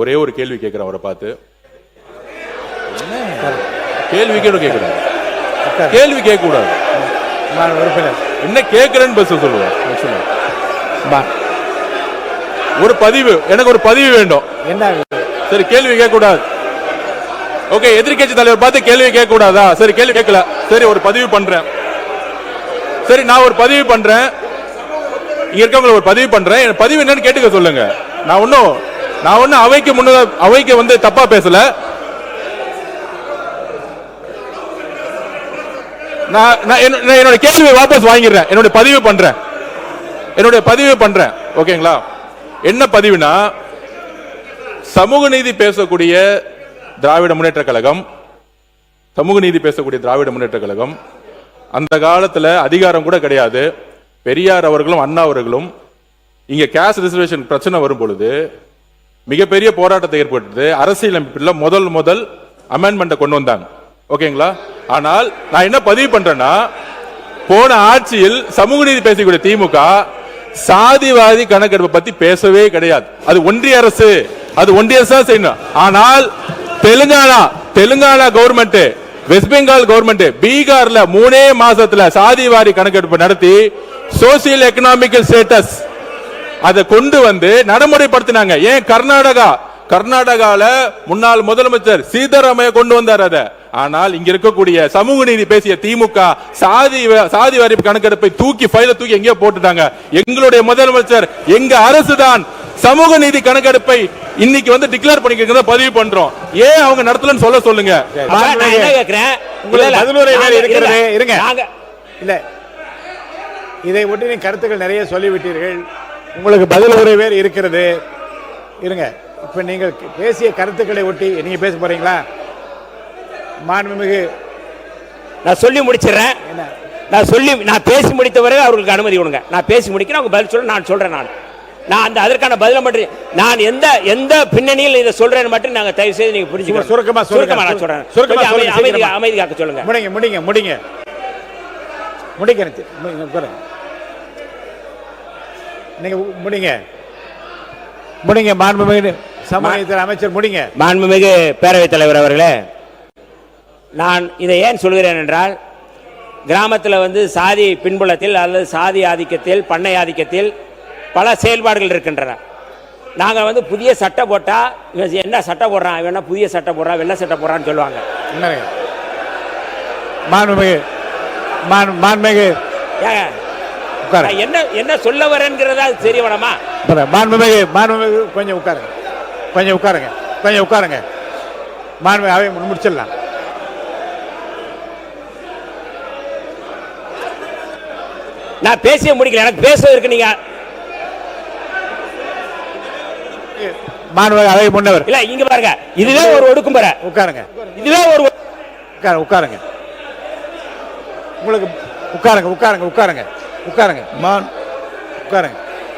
ஒரே ஒரு கேள்வி கேட்கிறேன் அவரை பார்த்து. கேள்வி கேட்கக்கூடாது, கேள்வி கேட்க கூடாது. என்ன கேட்கிறேன்னு பேச சொல்லுவேன். ஒரு பதிவு, எனக்கு ஒரு பதிவு வேண்டும். சரி, கேள்வி கேட்க கூடாது. ஓகே, எதிர்கட்சி தலைவர் பார்த்து கேள்வி கேட்க கூடாதா? சரி, கேள்வி கேட்கல. சரி, ஒரு பதிவு பண்றேன். சரி, நான் ஒரு பதிவு பண்றேன். இங்க இருக்கவங்க ஒரு பதிவு பண்றேன். என் பதிவு என்னன்னு கேட்டுக்க சொல்லுங்க. நான் ஒன்னும் அவைக்கு வந்து தப்பா பேசல. நான் என்னோட கேள்வியை வாபஸ் வாங்கிடுறேன். என்னோட பதிவு பண்றேன். ஓகேங்களா? என்ன பதிவுனா, சமூக நீதி பேசக்கூடிய திராவிட முன்னேற்ற கழகம் அந்த காலத்துல அதிகாரம் கூட கிடையாது. பெரியார் அவர்களும் அண்ணா அவர்களும் இங்க கேஸ்ட் ரிசர்வேஷன் பிரச்சனை வரும் பொழுது மிகப்பெரிய போராட்டத்தை ஏற்படுத்தி அரசியலமைப்பில் முதல் அமெண்ட்மெண்ட்டை கொண்டு வந்தாங்க. ஓகேங்களா? ஆனால் நான் என்ன பதிவு பண்றேன்னா, போன ஆட்சியில் சமூக நீதி பேசக்கூடிய திமுக சாதிவாதி கணக்கெடுப்பை பத்தி பேசவே கிடையாது. அது ஒன்றிய அரசு தான் செய்யணும். ஆனால் Telangana government, west Bengal government, பீகார்ல 3 மாசத்துல சாதிவாரி கணக்கெடுப்பு நடத்தி சோசியல் எக்கனாமிக்கல் ஸ்டேட்டஸ் அதை கொண்டு வந்து நடைமுறைப்படுத்தினாங்க. ஏன் கர்நாடகால முன்னாள் முதலமைச்சர் சீதாராமையா கொண்டு வந்தார் அதை. ஆனால் இங்க இருக்கக்கூடிய சமூக நீதி பேசிய திமுக சாதி வாரி கணக்கெடுப்பை ஃபைல தூக்கி எங்கேயோ போட்டுட்டாங்க. எங்களுடைய முதலமைச்சர், எங்க அரசு தான் சமூக நீதி கணக்கெடுப்பை இன்னைக்கு வந்து டிக்ளேர் பண்ணிக்கிறத பதிவு பண்றோம். ஏன் அவங்க நடத்தலன்னு சொல்லுங்க. இதை ஒட்டி நீங்க கருத்துக்கள் நிறைய சொல்லிவிட்டீர்கள். உங்களுக்கு பதில் உரை வேறு இருக்கிறது. இருங்க, இப்ப நீங்கள் பேசிய கருத்துக்களை ஒட்டி நீங்க பேச போறீங்களா? மாண்புமிகு, நான் சொல்லி முடிச்சிடறேன். நான் பேசி முடித்த வரை அவர்களுக்கு அனுமதி கொடுங்க. நான் பேசி முடிக்கிறேன், அவங்க பதில் சொல்ல நான் சொல்றேன். நான் அதற்கான பதில மட்டும், நான் எந்த பின்னணியில் இதை சொல்றேன்னு மட்டும் நாங்க தயவு செய்து நீங்க புரிஞ்சுக்கணும். சுருக்கமா நான் சொல்றேன். அமைதி காக்க சொல்லுங்க. முடிங்க. நீங்க முடிங்க. மாண்புமிகு சமூகத்துறை அமைச்சர் முடிங்க. மாண்புமிகு பேரவைத் தலைவர் அவர்களே, நான் இதை ஏன் சொல்கிறேன் என்றால், கிராமத்தில் வந்து சாதி பின்புலத்தில் அல்லது சாதி ஆதிக்கத்தில், பண்ணை ஆதிக்கத்தில் பல செயல்பாடுகள் இருக்கின்றன. நாங்கள் வந்து புதிய சட்டை போட்டா என்ன சட்டை போடுறான், இவன் என்ன புதிய சட்டை போடுறான், வெள்ளை சட்டை போடுறான்னு சொல்லுவாங்க. மாண்புமிகு என்ன சொல்ல வரேங்கிறதா தெரிய வேணாமா? மாண்புமிகு கொஞ்சம் உட்காருங்க. மாண்புமிகு அவை முடிச்சிடலாம். நான் பேசிய முடிக்கல, எனக்கு பேசுவதற்கு நீங்க மாண்புமிகு அவை முன்னவர் இல்ல. இங்க பாருங்க, இதுவே ஒரு ஒடுக்குமுறை. உட்காருங்க. இதுவே ஒரு உட்காருங்க. உங்களுக்கு உட்காருங்க.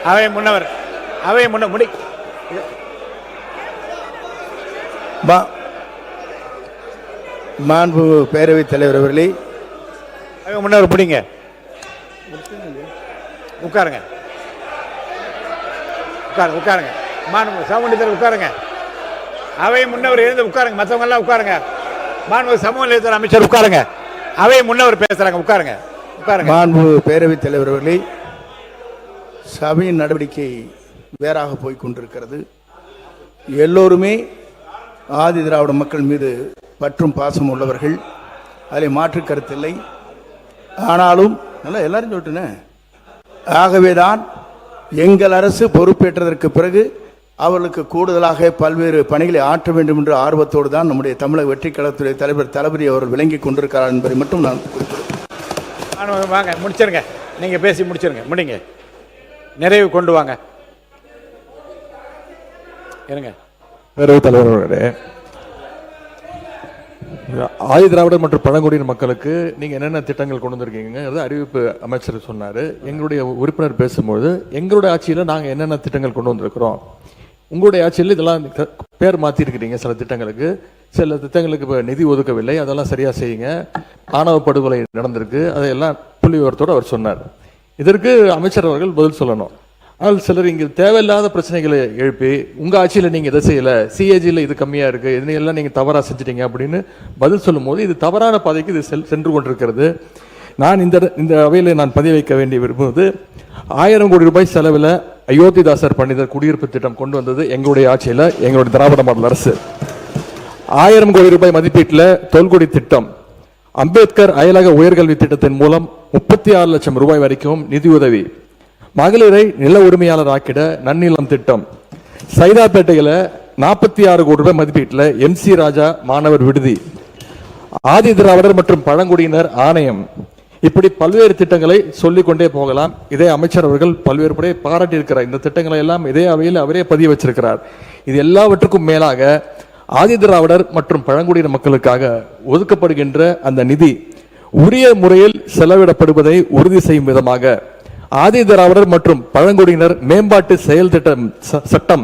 அவை முன்னவர் முடி. மாண்பு பேரவைத் தலைவர் அவர்களே, அவை முன்னவர் முடிங்க. உட்காருங்க. மாண்பு சமூக உட்காருங்க. அவை முன்னவர் எழுந்து உட்காருங்க. மற்றவங்க எல்லாம் உட்காருங்க. மாண்பு சமூக நீதித்துறை அமைச்சர் உட்காருங்க. அவை முன்னவர் பேசுறாங்க. உட்காருங்க. மாண்பு பேரவைத் தலைவர் அவர்களே, சபையின் நடவடிக்கை வேறாக போய்கொண்டிருக்கிறது. எல்லோருமே ஆதி திராவிட மக்கள் மீது பற்றும் பாசம் உள்ளவர்கள், அதில் மாற்று கருத்தில்லை. ஆனாலும் நல்லா எல்லாரும் சொல்லிட்டுனே, ஆகவேதான் எங்கள் அரசு பொறுப்பேற்றதற்கு பிறகு அவர்களுக்கு கூடுதலாக பல்வேறு பணிகளை ஆற்ற வேண்டும் என்ற ஆர்வத்தோடு தான் நம்முடைய தமிழக வெற்றி கழகத்துடைய தலைவர் தளபதி அவர்கள் விளங்கி கொண்டிருக்கிறார் என்பதை மட்டும் நான் வாங்க முடிச்சிருங்க. நீங்க பேசி முடிங்க. நிறைவு கொண்டு வாங்க. இருங்க. பேரவைத் தலைவர்களே, ஆதி திராவிடர் மற்றும் பழங்குடியின மக்களுக்கு நீங்க என்னென்ன திட்டங்கள் கொண்டு வந்திருக்கீங்க அறிவிப்பு அமைச்சர் சொன்னாரு. எங்களுடைய உறுப்பினர் பேசும்போது எங்களுடைய ஆட்சியில நாங்க என்னென்ன திட்டங்கள் கொண்டு வந்திருக்கிறோம், உங்களுடைய ஆட்சியில் இதெல்லாம் பேர் மாத்தி இருக்கிறீங்க, சில திட்டங்களுக்கு இப்போ நிதி ஒதுக்கவில்லை, அதெல்லாம் சரியா செய்யுங்க, ஆணவ படுகொலை நடந்திருக்கு, அதையெல்லாம் புள்ளி விவரத்தோடு அவர் சொன்னார். இதற்கு அமைச்சர் அவர்கள் பதில் சொல்லணும். ஆனால் சிலர் இங்கே தேவையில்லாத பிரச்சனைகளை எழுப்பி உங்க ஆட்சியில் நீங்க இதை செய்யல, சிஏஜியில் இது கம்மியா இருக்கு, இதெல்லாம் நீங்க தவறா செஞ்சிட்டீங்க அப்படின்னு பதில் சொல்லும் போது இது தவறான பாதைக்கு இது சென்று கொண்டிருக்கிறது. நான் இந்த அவையில் நான் பதிவு வைக்க வேண்டி விரும்புவது, 1000 கோடி ரூபாய் செலவில் அயோத்திதாசர் பண்டிதர் குடியிருப்பு திட்டம் கொண்டு வந்தது எங்களுடைய ஆட்சியில், எங்களுடைய திராவிட மாடல் அரசு. 1000 கோடி ரூபாய் மதிப்பீட்டில் தொல்குடி திட்டம், அம்பேத்கர் அயலக உயர்கல்வி திட்டத்தின் மூலம் 36 லட்சம் ரூபாய் வரைக்கும் நிதியுதவி, மகளிரை நில உரிமையாளர் ஆக்கிட நன்னிலம் திட்டம், சைதாப்பேட்டையில் 46 கோடி ரூபாய் மதிப்பீட்டில் MC ராஜா மாணவர் விடுதி, ஆதி திராவிடர் மற்றும் பழங்குடியினர் ஆணையம், இப்படி பல்வேறு திட்டங்களை சொல்லிக் கொண்டே போகலாம். இதே அமைச்சர் அவர்கள் பல்வேறு முறை பாராட்டியிருக்கிறார். இந்த திட்டங்களை எல்லாம் இதே அவையில் அவரே பதிவு வச்சிருக்கிறார். இது எல்லாவற்றுக்கும் மேலாக ஆதி திராவிடர் மற்றும் பழங்குடியின மக்களுக்காக ஒதுக்கப்படுகின்ற அந்த நிதி உரிய முறையில் செலவிடப்படுவதை உறுதி செய்யும் விதமாக ஆதி திராவிடர் மற்றும் பழங்குடியினர் மேம்பாட்டு செயல் திட்டம் சட்டம்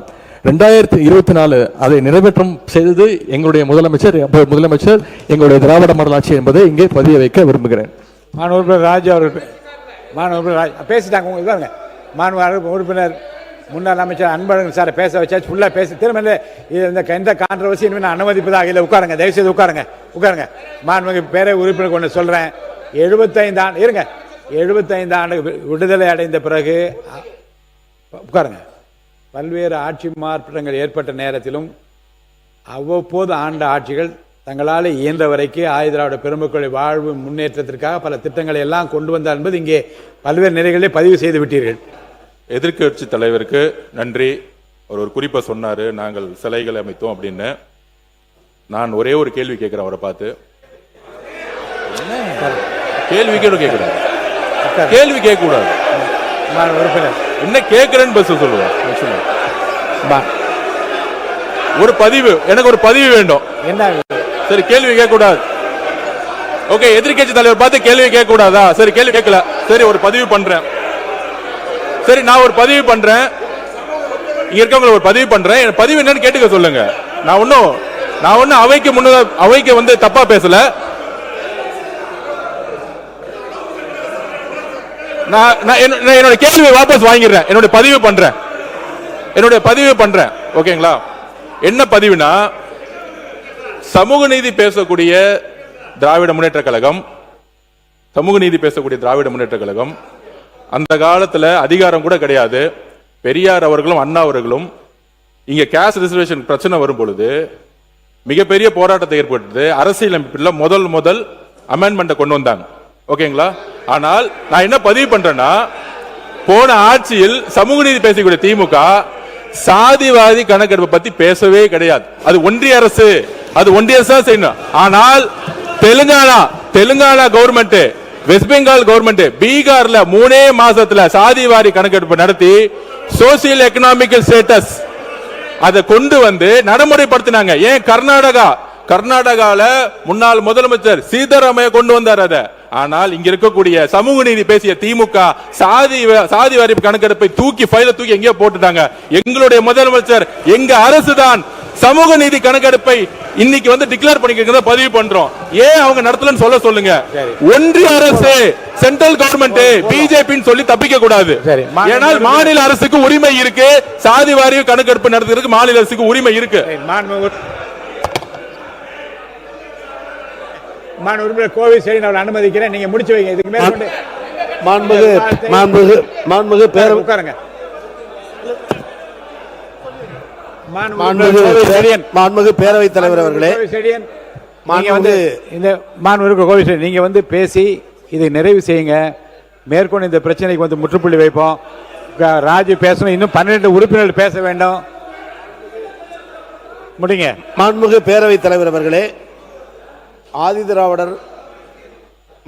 2024 அதை நிறைவேற்றம் செய்தது எங்களுடைய முதலமைச்சர் எங்களுடைய திராவிட மாடல் ஆட்சி என்பதை இங்கே பதிய வைக்க விரும்புகிறேன். மாணவர் ராஜ் அவர்கள் பேசிட்டாங்க. இதாங்க மாணவர் உறுப்பினர் முன்னாள் அமைச்சர் அன்பழகன் சாரை பேச வச்சாச்சு, ஃபுல்லாக பேசி திரும்ப இந்த கான்ட்ரவர்சி இனிமேல் நான் அனுமதிப்பதாக இல்லை. உட்காருங்க, தயவுசெய்து உட்காருங்க. மாண்புமிகு பேரை உறுப்பினர் கொண்டு சொல்கிறேன், 75 ஆண்டு விடுதலை அடைந்த பிறகு உட்காருங்க, பல்வேறு ஆட்சி மாற்றங்கள் ஏற்பட்ட நேரத்திலும் அவ்வப்போது ஆண்ட ஆட்சிகள் தங்களால் இயன்ற வரைக்கும் ஆயுதிராவிட பெருமக்களுடைய வாழ்வு முன்னேற்றத்திற்காக பல திட்டங்களை எல்லாம் கொண்டு வந்தார் என்பது இங்கே பல்வேறு நிலைகளிலே பதிவு செய்து விட்டீர்கள். எதிர்க்கட்சி தலைவருக்கு நன்றி. ஒரு குறிப்பை சொன்னாரு, நாங்கள் சிலைகளை அமைத்தோம் அப்படின்னு. நான் ஒரே ஒரு கேள்வி கேட்கிறேன் அவரை பார்த்து. கேள்வி கேட்கக்கூடாது. என்ன கேட்கிறேன்னு பஸ் சொல்லுவேன். ஒரு பதிவு, எனக்கு ஒரு பதிவு வேண்டும். என்ன சரி, கேள்வி கேட்க கூடாது. ஓகே, எதிர்க்கட்சி தலைவர் பார்த்து கேள்வி கேட்க கூடாதா? சரி, கேள்வி கேட்கல. சரி, ஒரு பதிவு பண்றேன். சரி, நான் ஒரு பதிவு பண்றேன். இங்க இருக்கவங்க ஒரு பதிவு பண்றேன். என் பதிவு என்னன்னு கேட்டுக்க சொல்லுங்க. நான் ஒன்னும் அவைக்கு வந்து தப்பா பேசல. நான் என்னோட கேள்வியை வாபஸ் வாங்கிடுறேன். என்னோட பதிவு பண்றேன். ஓகேங்களா? என்ன பதிவுனா, சமூக நீதி பேசக்கூடிய திராவிட முன்னேற்ற கழகம் அந்த காலத்துல அதிகாரம் கூட கிடையாது. பெரியார் அவர்களும் அண்ணா அவர்களும் இங்க கேஸ்ட் ரிசர்வேஷன் பிரச்சனை வரும் பொழுது மிகப்பெரிய போராட்டத்தை ஏற்பட்டது. அரசியலமைப்பில் முதல் அமெண்ட்மெண்ட்டை கொண்டு வந்தாங்க. ஓகேங்களா? ஆனால் நான் என்ன பதிவு பண்றேன்னா, போன ஆட்சியில் சமூக நீதி பேசக்கூடிய திமுக சாதிவாதி கணக்கெடுப்பை பத்தி பேசவே கிடையாது. அது ஒன்றிய அரசு தான் செய்யணும். ஆனால் Telangana government, west Bengal government, பீகார்ல 3 மாசத்துல சாதிவாரி கணக்கெடுப்பு நடத்தி சோசியல் எக்கனாமிக்கல் ஸ்டேட்டஸ் அதை கொண்டு வந்து நடைமுறைப்படுத்தினாங்க. ஏன் கர்நாடகால முன்னாள் முதலமைச்சர் சீதாராமையா கொண்டு வந்தார் அதை. ஆனால் இங்க இருக்கக்கூடிய சமூக நீதி பேசிய திமுக சாதி வாரி கணக்கெடுப்பை ஃபைல தூக்கி எங்கேயோ போட்டுட்டாங்க. எங்களுடைய முதலமைச்சர், எங்க அரசுதான் சமூக நீதி கணக்கெடுப்பை இன்னைக்கு வந்து டிக்ளேர் பண்ணிக்கிறத பதிவு பண்றோம். ஏன் அவங்க நடத்தலன்னு சொல்லுங்க. ஒன்றிய அரசு, சென்ட்ரல் கவர்மெண்ட், பிஜேபின்னு சொல்லி தப்பிக்க கூடாது. ஏனால் மாநில அரசுக்கு உரிமை இருக்கு. சாதி வாரி கணக்கெடுப்பு நடத்துறதுக்கு மாநில அரசுக்கு உரிமை இருக்கு. கோவை சரி, நான் அனுமதிக்கிறேன். நீங்க முடிச்சு வைங்க. இதுக்கு மேல மாண்புமிகு பேரவைத் தலைவர் அவர்களே, நீங்க வந்து பேசி இதை நிறைவு செய்யுங்க. மேற்கொண்டு இந்த பிரச்சனைக்கு வந்து முற்றுப்புள்ளி வைப்போம். ராஜு பேசணும், இன்னும் 12 உறுப்பினர்கள் பேச வேண்டும். முடிங்க. மாண்புமிகு பேரவைத் தலைவர் அவர்களே, ஆதி திராவிடர்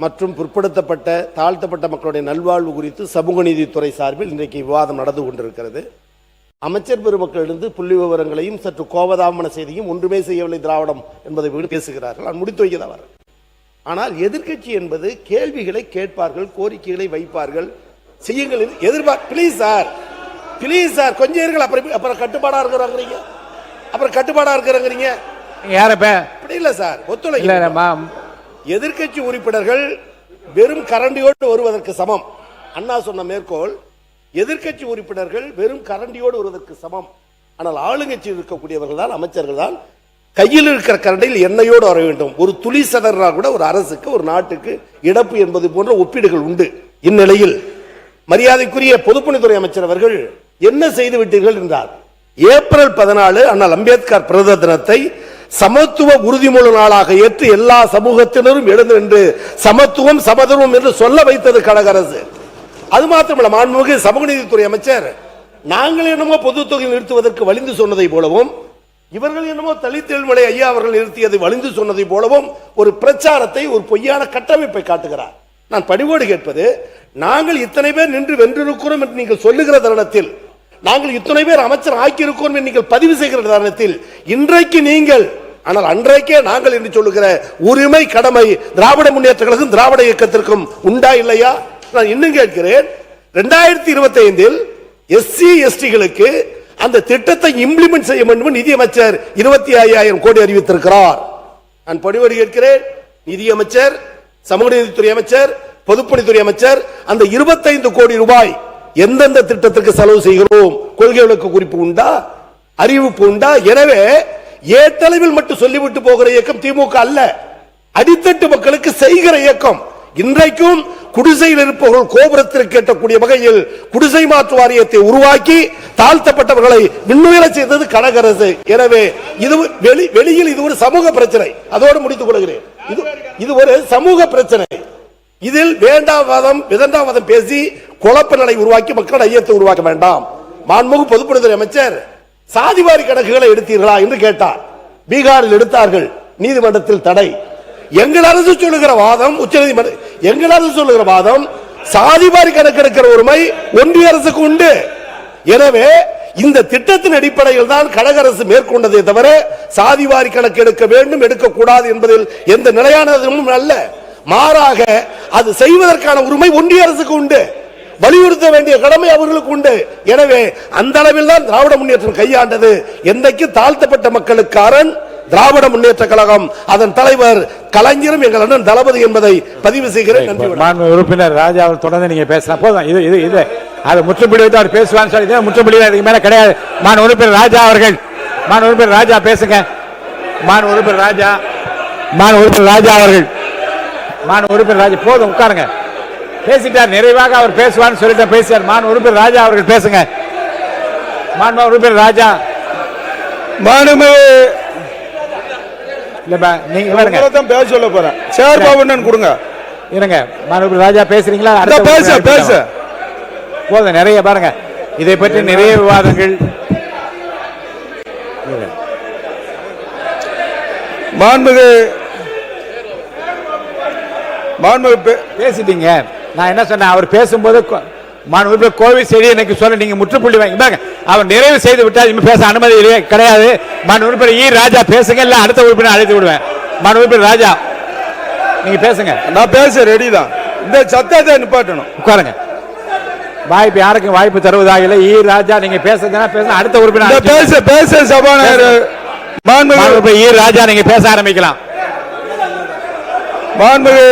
மற்றும் பிற்படுத்தப்பட்ட தாழ்த்தப்பட்ட மக்களுடைய நல்வாழ்வு குறித்து சமூக நீதித்துறை சார்பில் இன்றைக்கு விவாதம் நடந்து கொண்டிருக்கிறது. அமைச்சர் பெருமக்களிலிருந்து புள்ளி விவரங்களையும் சற்று கோபதாமன செய்தியும் ஒன்றுமே செய்யவில்லை திராவிடம் என்பதை பேசுகிறார்கள். நான் முடித்து வைக்கதான் வரேன். ஆனால் எதிர்க்கட்சி என்பது கேள்விகளை கேட்பார்கள், கோரிக்கைகளை வைப்பார்கள், செய்யுங்கள் ப்ளீஸ் சார் கொஞ்சம் இருங்கள். அப்புறம் கட்டுப்பாடா இருக்கிறாங்க. இல்ல சார், ஒத்துழைக்க. எதிர்க்கட்சி உறுப்பினர்கள் வெறும் கரண்டியோடு வருவதற்கு சமம். அண்ணா சொன்ன மேற்கோள், எதிர்க்கட்சி உறுப்பினர்கள் வெறும் கரண்டியோடு வருவதற்கு சமம். ஆனால் ஆளுங்கட்சியில் இருக்கக்கூடியவர்கள் தான், அமைச்சர்கள் தான் கையில் இருக்கிற கரண்டியில் எண்ணெயோடு வர வேண்டும். ஒரு துளி சதறா கூட ஒரு அரசுக்கு, ஒரு நாட்டுக்கு இழப்பு என்பது போன்ற ஒப்பீடுகள் உண்டு. இந்நிலையில் மரியாதைக்குரிய பொதுப்பணித்துறை அமைச்சர் அவர்கள் என்ன செய்து விட்டீர்கள் என்றார். ஏப்ரல் 14 அண்ணல் அம்பேத்கர் பிறந்த தினத்தை சமத்துவ உறுதிமொழி நாளாக ஏற்று எல்லா சமூகத்தினரும் எழுந்து நின்று சமத்துவம் சமதர்மம் என்று சொல்ல வைத்தது கழக அரசு. அது மாத்திரமல்ல, மாண்புமிகு சமூக நீதித்துறை அமைச்சர் நாங்கள் என்னமோ பொது தொகை நிறுத்துவதற்கு வலிந்து சொன்னதை போலவும், இவர்கள் என்னமோ தலித் எழுமலை ஐயா அவர்கள் நிறுத்தியதை வலிந்து சொன்னதை போலவும் ஒரு பிரச்சாரத்தை, ஒரு பொய்யான கட்டமைப்பை காட்டுகிறார். நான் பணிவோடு கேட்பது, நாங்கள் இத்தனை பேர் நின்று வென்றிருக்கிறோம் என்று நீங்கள் சொல்லுகிற தருணத்தில், நாங்கள் இத்தனை பேர் அமைச்சர் ஆக்கியிருக்கிறோம் என்று நீங்கள் பதிவு செய்கிற தருணத்தில், இன்றைக்கு நீங்கள், ஆனால் அன்றைக்கே நாங்கள் என்று சொல்லுகிற உரிமை கடமை திராவிட முன்னேற்ற கழகம் திராவிட இயக்கத்திற்கும் உண்டா இல்லையா? நான் இன்னும் கேட்கிறேன், 2025 எஸ்சி எஸ்டிகளுக்கு அந்த திட்டத்தை இம்ப்ளிமெண்ட் செய்ய வேண்டும் நிதியமைச்சர் 25,000 கோடி அறிவித்திருக்கிறார். நான் பணிவோடு கேட்கிறேன், நிதியமைச்சர், சமூக நீதித்துறை அமைச்சர், பொதுப்பணித்துறை அமைச்சர், அந்த 25 கோடி ரூபாய் எந்தெந்த திட்டத்திற்கு செலவு செய்கிறோம், கொள்கைகளுக்கு குறிப்பு உண்டா, அறிவிப்பு உண்டா? எனவே ஏட்டளவில் மட்டும் சொல்லிவிட்டு போகிற இயக்கம் திமுக அல்ல, அடித்தட்டு மக்களுக்கு செய்கிற இயக்கம். இன்றைக்கும் குடிசையில் இருப்பவர்கள் கோபுரத்திற்கு எட்டக்கூடிய வகையில் குடிசை மாற்று வாரியத்தை உருவாக்கி தாழ்த்தப்பட்டவர்களை விண்ணுயர செய்தது கழக அரசு. எனவே இது வெளியில் இது ஒரு சமூக பிரச்சனை. அதோடு முடித்துக் கொள்கிறேன், இது ஒரு சமூக பிரச்சனை. இதில் வேண்டாவாதம் விதண்டாவாதம் பேசி குழப்ப நிலை உருவாக்கி மக்கள் ஐயத்தை உருவாக்க வேண்டாம். மாண்புமிகு பொதுப்பணித்துறை அமைச்சர் சாதிவாரி கணக்குகளை எடுத்தீர்களா என்று கேட்டார். பீகாரில் எடுத்தார்கள், நீதிமன்றத்தில் தடை. எங்கள் அரசு சொல்லுகிற வாதம், உச்சநீதிமன்றம் எங்கள் அரசு சொல்லுகிற வாதம், சாதிவாரி கணக்கெடுக்கிற உரிமை ஒன்றிய அரசுக்கு உண்டு. எனவே இந்த திட்டத்தின் அடிப்படையில் தான் கழக அரசு மேற்கொண்டதே தவிர சாதிவாரி கணக்கு எடுக்க வேண்டும் எடுக்கக்கூடாது என்பதில் எந்த நிலையானதும் அல்ல. மாறாக அது செய்வதற்கான உரிமை ஒன்றிய அரசுக்கு உண்டு, வலியுறுத்த வேண்டிய கடமை அவர்களுக்கு உண்டு. எனவே அந்த அளவில் தான் திராவிட முன்னேற்றம் கையாண்டது. என்றைக்கு தாழ்த்தப்பட்ட மக்களுக்காரன் திராவிட முன்னேற்ற கழகம், அதன் தலைவர் கலைஞரும் எங்கள் அண்ணன் தளபதி என்பதை பதிவு செய்கிறேன். நன்றி. உறுப்பினர் ராஜா அவர் தொடர்ந்து நீங்க பேசலாம். போதும், இது அது முற்றுப்புள்ளி வைத்து அவர் பேசுவான்னு சொல்லி முற்றுப்புள்ளி அதுக்கு மேல கிடையாது. மான் உறுப்பினர் ராஜா அவர்கள், மான் உறுப்பினர் ராஜா பேசுங்க. மான் உறுப்பினர் ராஜா, மான் உறுப்பினர் ராஜா அவர்கள், மான் உறுப்பினர் ராஜா போதும் உட்காருங்க. பேசிட்டார், நிறைவாக அவர் பேசுவான்னு சொல்லிட்டு பேசியார். மான் உறுப்பினர் ராஜா அவர்கள் பேசுங்க. மான் உறுப்பினர் ராஜா, மானுமே நீங்க பேச சொல்ல போறேன். சேர் பாபுண்ணன் கொடுங்க. இருங்க, மான் உறுப்பினர் ராஜா பேசுறீங்களா? பேச போதும், நிறைய பாருங்க, இதை பற்றி நிறைய விவாதங்கள். பேசிட்டீங்க. நான் என்ன சொன்னேன், அவர் பேசும்போது கோவில் செய்தி எனக்கு சொல்ல, நீங்க முற்றுப்புள்ளி வாங்கி பாருங்க. அவர் நிறைவு செய்து விட்டால் இனிமே பேச அனுமதி கிடையாது. மான் உறுப்பினர் ஈ ராஜா பேசுங்க, இல்ல அடுத்த உறுப்பினர் அழைத்து விடுவேன். மான் உறுப்பினர் ராஜா நீங்க பேசுங்க. நான் பேச ரெடி தான். இந்த சத்தத்தை நிப்பாட்டணும். உட்காருங்க. வாய்ப்பு யாருக்கும் வாய்ப்பு தருவதாக இல்லை. ஈ ராஜா நீங்க பேசுங்க, அடுத்த உறுப்பினர் பேச சபாநாயகர் ஈ ராஜா நீங்க பேச ஆரம்பிக்கலாம். மாண்புமிகு